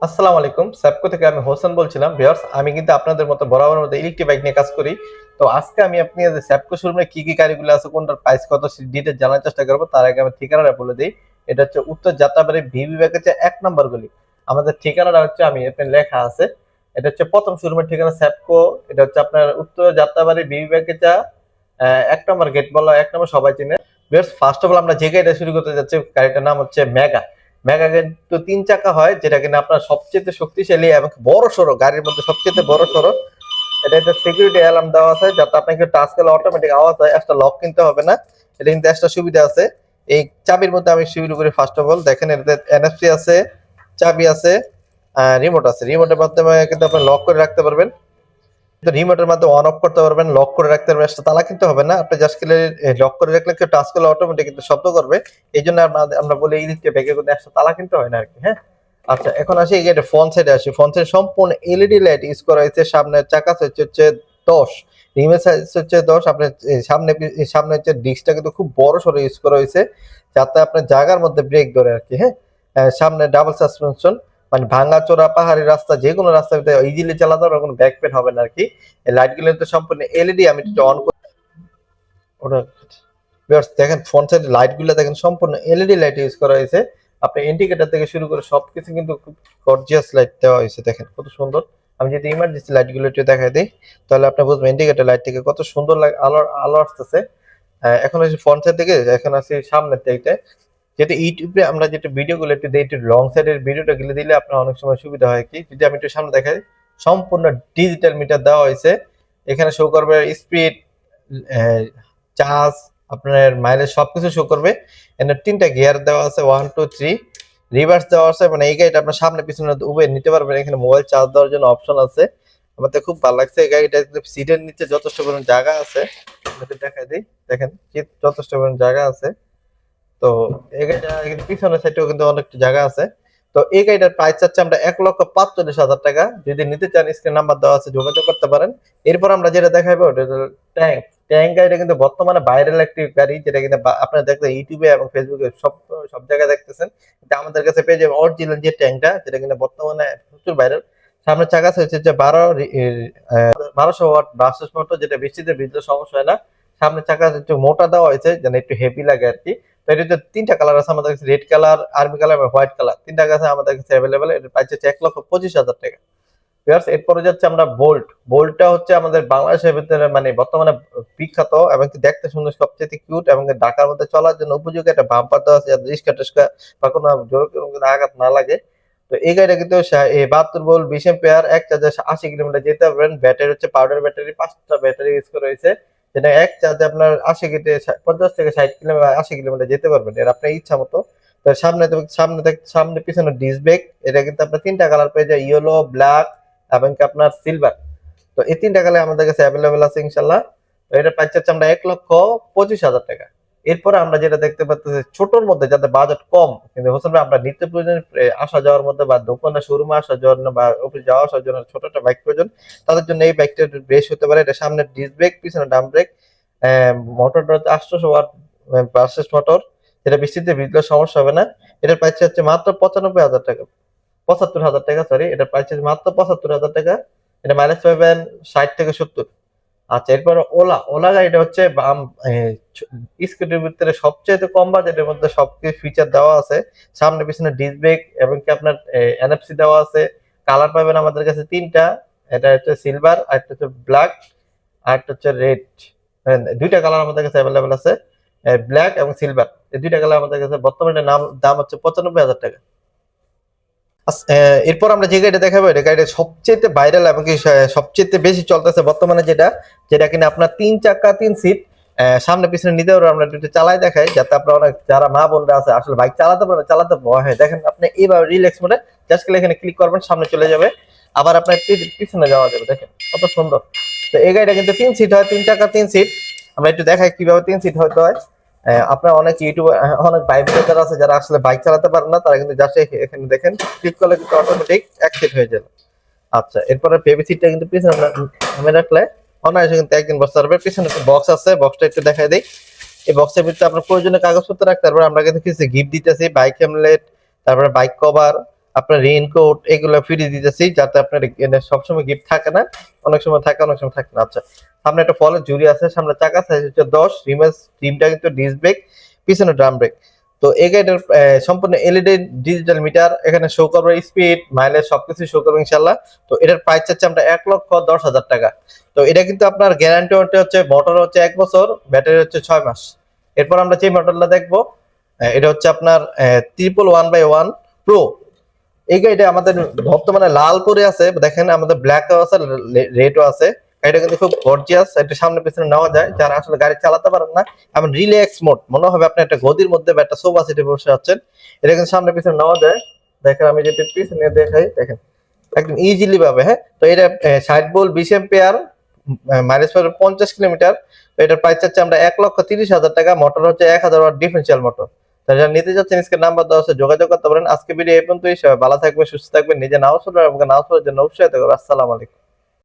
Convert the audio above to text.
আসসালামু আলাইকুম। স্যাপকো থেকে আমি হোসেন বলছিলাম। ভিউয়ার্স, আমি কিন্তু আপনাদের মতো বরাবরের মতো ইলেকট্রিক বাইক নিয়ে কাজ করি। তো আজকে আমি আপনাদের স্যাপকো শোরুমে কি কি গাড়িগুলো আছে, কোনটার প্রাইস কত ডিটেইলস জানার চেষ্টা করব। তার আগে আমি ঠিকানাটা বলে দেই। এটা হচ্ছে উত্তর যাত্রাবাড়ি ভিবি ব্যাগের ১ নম্বর গলি। আমাদের ঠিকানাটা হচ্ছে আমি এখানে লেখা আছে। এটা হচ্ছে প্রথম শোরুমের ঠিকানা স্যাপকো। এটা হচ্ছে আপনার উত্তর যাত্রাবাড়ি ভিবি ব্যাগের ১ নম্বর গেট বলা ১ নম্বর সবাই চিনে। ভিউয়ার্স, ফার্স্ট অফ অল আমরা যে গাড়িটা শুরু করতে যাচ্ছি গাড়িটার নাম হচ্ছে মেগা। মেগা কিন্তু ৩ চাকা হয়, যেটা কিনা আপনার সবচেয়ে শক্তিশালী এবং বড় সড়ো গাড়ির মধ্যে সবচেয়ে বড় সড়ো। এটা একটা সিকিউরিটি অ্যালার্ম দেওয়া আছে, যাতে আপনাকে টাচ করলে অটোমেটিক আওয়াজ হয়। একটা লক কিনতে হবে না। এটা কিন্তু একটা সুবিধা আছে। এই চাবির মধ্যে আমি শুরু করি। ফার্স্ট অফ অল দেখেন, এটাতে এনএফসি আছে, চাবি আছে, রিমোট আছে। রিমোটের মাধ্যমে কিন্তু আপনি লক করে রাখতে পারবেন। রিমোটের মাধ্যমে অন অফ করতে পারবেন, লক করে রাখতে পারবেন। একটা তালা কিনতে হবে না। আপনি জাস্ট লক করে রাখলে কেউ টাচ করলে অটোমেটিক কিন্তু শব্দ করবে। এই জন্য আমরা বলি ইলেকট্রিক ব্যাগে কিন্তু একটা তালা কিনতে হয় না আর কি। হ্যাঁ, আচ্ছা, এখন আসি এই গাড়ির ফ্রন্ট সাইডে আসি। ফ্রন্ট সাইডে সম্পূর্ণ এলইডি লাইট ইউজ করা হয়েছে। সামনের চাকা হচ্ছে 10, রিমের সাইজ হচ্ছে 10। আপনার সামনে হচ্ছে ডিস্কটা কিন্তু খুব বড় সড়ো ইউজ করা হয়েছে, যাতে আপনার জায়গার মধ্যে ব্রেক ধরে আর কি। হ্যাঁ, সামনে ডাবল সাসপেনশন, মানে ভাঙাচোরা পাহাড়ি রাস্তা যে কোনো রাস্তাতে ইজিলি চালাতে পারবে, কোনো ব্যাক পেন হবে না আর কি। এই লাইট গুলো তো সম্পূর্ণ এলইডি। আমি একটু অন করে ওটা ভিউয়ার্স দেখেন, ফ্রন্ট সাইড লাইট গুলো দেখেন সম্পূর্ণ এলইডি লাইট ইউজ করা হয়েছে। আপনি ইন্ডিকেটর থেকে শুরু করে সবকিছু কিন্তু খুব গর্জিয়াস লাইট দেওয়া হয়েছে। দেখেন কত সুন্দর। আমি যদি ইমার্জেন্সি লাইট গুলো একটু দেখাই দিই, তাহলে আপনি বুঝবেন ইন্ডিকেটর লাইট থেকে কত সুন্দর লাগে, আলো আলো আসতেছে। এখন আসি ফ্রন্ট সাইড থেকে, এখন আসি সামনের দিকটা। যেটা ইউটিউবে আমরা যেটা ভিডিও গুলো একটু দিই, একটু লং সাইডের ভিডিওটা গুলো দিলে আপনার অনেক সময় সুবিধা হয় কি। যদি আমি একটু সামনে দেখাই, সম্পূর্ণ ডিজিটাল মিটার দেওয়া হয়েছে। এখানে শো করবে স্পিড, চার্জ, আপনার মাইলেজ সবকিছু শো করবে। এখানে ৩টা গিয়ার দেওয়া আছে, 1 2 3। রিভার্স দেওয়া আছে, মানে এই গাড়িটা আপনার সামনে পিছনে উভয় নিতে পারবেন। এখানে মোবাইল চার্জ দেওয়ার জন্য অপশন আছে। আমার তো খুব ভালো লাগছে এই গাড়িটা। সিটের নিচে যথেষ্ট পরিমাণ জায়গা আছে। দেখাই দিই, দেখেন যথেষ্ট পরিমাণ জায়গা আছে। তো এই গাড়িটা কিন্তু পিছনের সাইডেও কিন্তু অনেকটা জায়গা আছে। তো এই গাড়িটার প্রাইস চাচ্ছে আমরা ১,৪৫,০০০ টাকা। যদি নিতে চান স্ক্রিন নাম্বার দেওয়া আছে, যোগাযোগ করতে পারেন। এরপর আমরা যেটা দেখাবো ওটা হলো ট্যাঙ্ক। ট্যাঙ্ক গাড়িটা কিন্তু বর্তমানে ভাইরাল একটি গাড়ি, যেটা কিন্তু আপনারা দেখতে ইউটিউবে এবং ফেসবুকে সব সব জায়গায় দেখতেছেন। কিন্তু আমাদের কাছে পেয়ে যাবেন অরিজিনাল যে ট্যাঙ্কটা, যেটা কিন্তু বর্তমানে প্রচুর ভাইরাল। সামনে চাকা হচ্ছে যে ১২০০ ওয়াট ব্রাসেস মোটর, যেটা বৃষ্টিতে ভিজলে সমস্যা হয় না। সামনে চাকা একটু মোটা দেওয়া হয়েছে, যেন একটু হেভি লাগে আর কি। তো এটাতে ৩টা কালার আছে আমাদের কাছে, রেড কালার, আর্মি কালার এবং হোয়াইট কালার। ৩টা কাছে আমাদের কাছে অ্যাভেলেবেল। এটার প্রাইস হচ্ছে ১,২৫,০০০ টাকা। ভিউয়ার্স, এরপরে যাচ্ছে আমরা বোল্ট। বোল্টটা হচ্ছে আমাদের বাংলাদেশের ভিতরে মানে বর্তমানে বিখ্যাত এবং দেখতে সুন্দর, সবচেয়ে কিউট এবং ঢাকার মধ্যে চলার জন্য উপযোগী একটা বাম্পার দেওয়া আছে, যাতে রিস্কা টিস্কা বা কোনো জোরে কোনো আঘাত না লাগে। তো এই গাড়িটা কিন্তু ৭২ ভোল্ট ২০ এম্পিয়ার, এক চার্জে ৮০ কিলোমিটার যেতে পারবেন। ব্যাটারি হচ্ছে পাউডার ব্যাটারি, ৫টা ব্যাটারি ইউজ করা হয়েছে, যেটা এক চার্জে আপনার ৫০ থেকে ৬০ কিলোমিটার ৮০ কিলোমিটার যেতে পারবেন। এর আপনার ইচ্ছা মতো। তো সামনে পিছনে ডিস্ক ব্রেক। এটা কিন্তু আপনার ৩টা কালার পেয়ে যায়, ইয়েলো, ব্ল্যাক এবং কি আপনার সিলভার। তো এই ৩টা কালার আমাদের কাছে অ্যাভেলেবেল আছে ইনশাল্লাহ। তো এটা প্রাইস চাচ্ছে আমরা ১,২৫,০০০ টাকা। এরপরে আমরা যেটা দেখতে পাচ্ছি ছোটর মধ্যে, যাদের বাজেট কম, কিন্তু হোসেন ভাই আমরা নিত্য প্রয়োজন আসা যাওয়ার মধ্যে বা দোকানে শোরুমে আসা যাওয়ার জন্য বা অফিস যাওয়া আসার জন্য ছোট একটা বাইক প্রয়োজন, তাদের জন্য এই বাইকটা বেশ হতে পারে। এটা সামনে ডিস্ক ব্রেক, পিছনে ডাম ব্রেক। মোটরটা হচ্ছে ৮০০ ওয়াট ব্রাসেস মোটর, যেটা বৃষ্টিতে ভিজলে সমস্যা হবে না। এটার প্রাইস হচ্ছে মাত্র ৯৫,০০০ টাকা, ৭৫,০০০ টাকা, সরি। এটার প্রাইস হচ্ছে মাত্র ৭৫,০০০ টাকা। এটা মাইলেজ পাবেন ৬০ থেকে ৭০। আচ্ছা, এরপর ওলা গাড়িটা হচ্ছে স্কুটির ভিতরে সবচেয়ে কম বাজেটের মধ্যে সবকিছু ফিচার দেওয়া আছে। সামনে পিছনে ডিস্ক ব্রেক এবং কি আপনার এনএফসি দেওয়া আছে। কালার পাবেন আমাদের কাছে ৩টা। এটা হচ্ছে সিলভার, আর একটা হচ্ছে ব্ল্যাক, আর একটা হচ্ছে রেড। ২টা কালার আমাদের কাছে অ্যাভেলেবেল আছে, ব্ল্যাক এবং সিলভার। এই ২টা কালার আমাদের কাছে। বর্তমানে দাম হচ্ছে ৯৫,০০০ টাকা। এরপর আমরা যে গাড়িটা দেখাবো, এটা গাড়িটা সবচেয়ে ভাইরাল এবং কি সবচেয়ে বেশি চলতেছে বর্তমানে, যেটা যেটা কিনা আপনার ৩ চাকা ৩ সিট, সামনে পিছনে নিতে পারবো। আমরা একটু চালাই দেখাই, যাতে আপনার অনেক যারা মা বোনরা আছে আসলে বাইক চালাতে পারে, চালাতে ভয় হয়। দেখেন আপনি এইভাবে রিল্যাক্স মোডে জাস্ট এখানে ক্লিক করবেন, সামনে চলে যাবে। আবার আপনার পিছনে যাওয়া যাবে। দেখেন কত সুন্দর। তো এই গাড়িটা কিন্তু ৩ সিট হয়, ৩ চাকা ৩ সিট। আমরা একটু দেখাই কিভাবে 3 সিট হতে হয়। আপনার অনেক ইউটিউবে অনেক ভাই বোনেরা যারা আছে, যারা আসলে বাইক চালাতে পারেন না, তারা কিন্তু জাস্ট এখানে দেখেন ক্লিক করলে কিন্তু অটোমেটিক ১ সিট হয়ে যাবে। আচ্ছা, এরপরে বেবি সিটটা কিন্তু পিছনে নামে রাখলে অনায়াসে কিন্তু একদিন বসতে পারবে। পিছনে একটা বক্স আছে, বক্সটা একটু দেখাই দেই। এই বক্সের ভিতরে আপনার প্রয়োজনীয় কাগজপত্র রাখতে পারবেন। আমরা কিন্তু কিছু গিফট দিতেছি, বাইক হেলমেট, তারপরে বাইক কভার, আপনার রেইনকোট এগুলো ফ্রি দিতেছি, যাতে আপনার এখানে সবসময় গিফট থাকে না, অনেক সময় থাকে অনেক সময় থাকে না। আচ্ছা, সামনে একটা ফলের ঝুড়ি আছে, সামনে চাকা সাইজ হচ্ছে 10, রিমটা কিন্তু ডিস্ক ব্রেক, পিছনে ড্রাম ব্রেক। তো এই গাড়িটার সম্পূর্ণ এলইডি ডিজিটাল মিটার, এখানে শো করবে স্পিড, মাইলেজ সবকিছু শো করবে ইনশাল্লাহ। তো এটার প্রাইস চাচ্ছে আমরা 1,10,000 টাকা। তো এটা কিন্তু আপনার গ্যারান্টি ওয়ারেন্টি হচ্ছে, মোটর হচ্ছে 1 বছর, ব্যাটারি হচ্ছে 6 মাস। এরপর আমরা যে মডেলটা দেখবো, এটা হচ্ছে আপনার 111/1 প্রো। এই গাড়িটা আমাদের বর্তমানে লাল পরে আছে, দেখেন আমাদের ব্ল্যাক আছে, রেডও আছে। এটা কিন্তু খুব গর্জিয়াস, এটা সামনে পিছনে নেওয়া যায়, যারা আসলে গাড়ি চালাতে পারেন না এমন রিল্যাক্স মোড মনে হবে আপনি একটা গদির মধ্যে বা একটা সোফা সিটে বসে আছেন। এটা কিন্তু সামনে পিছনে নেওয়া যায়। দেখেন আমি যেটা পিছনে দেখাই, দেখেন একদম ইজিলি পাবে। হ্যাঁ, তো এটা 60 ভোল্ট 20 এম্পিয়ার, মাইলেজ পাবে 50 কিলোমিটার। তো এটার প্রাইস চাচ্ছে আমরা 1,30,000 টাকা। মোটর হচ্ছে 1000 ওয়াট ডিফারেন্সিয়াল মোটর। তাই যারা নিতে যাচ্ছেন স্ক্রিন নাম্বার দেওয়া আছে, যোগাযোগ করতে পারেন। আজকে ভিডিও এই পর্যন্তই। সবাই ভালো থাকবেন, সুস্থ থাকবেন, নিজে নাও চলবেন এবং নাও চলার জন্য উৎসাহিত করবেন। আসসালামু আলাইকুম।